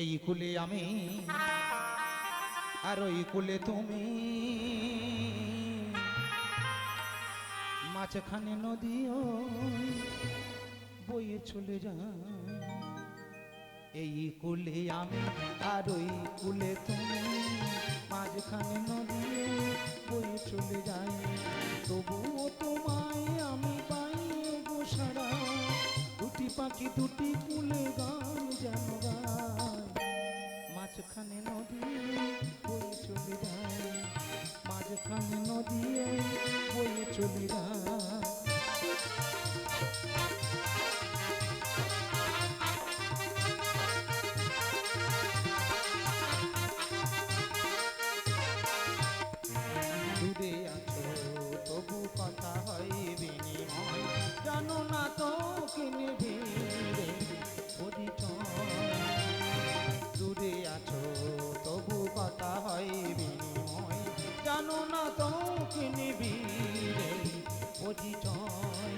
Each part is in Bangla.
এই কুলে আমি আর ওই কুলে তুমি, মাঝখানে নদীও বয়ে চলে যায়। এই কুলে আমি আর ওই কুলে তুমি, মাঝখানে নদী বয়ে চলে যায়। তবুও তোমায় আমি পাই গো সারা, দুটি পাখি দুটি কুলে গান যেন গায়। মাঝখানে নদী বয়ে চলে যায়, মাঝখানে নদী বয়ে চলে যায়। দূরে আছো তবু কথা হয় বিনিময়, জানো না তো কিনে ভিড়ে পরিচয়। দূরে আছো তবু কথা হয় বিনিময়, জানো না তো কিনে ভিড়ে পরিচয়।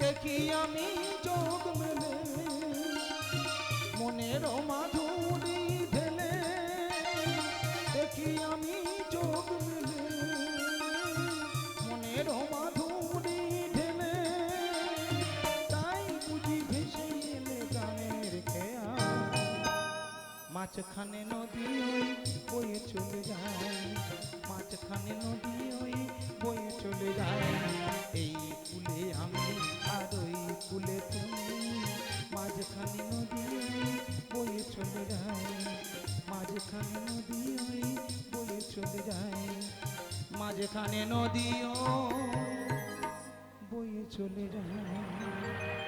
দেখি আমি চোখ মেলে মনের মাধুরী ঢেলে, দেখি আমি চোখ মেলে মনের মাধুরী ঢেলে, তাই বুঝি ভেসে এলে গানের খেয়া। মাঝখানে নদী ওই বয়ে চলে যায়, মাঝখানে নদী ওই বয়ে চলে যায়। এই কুলে আমি আর ওই কুলে তুমি, মাঝখানে নদী ওই বয়ে চলে যায়, মাঝখানে নদী ওই বয়ে চলে যায়, মাঝখানে নদীও বয়ে চলে যায়।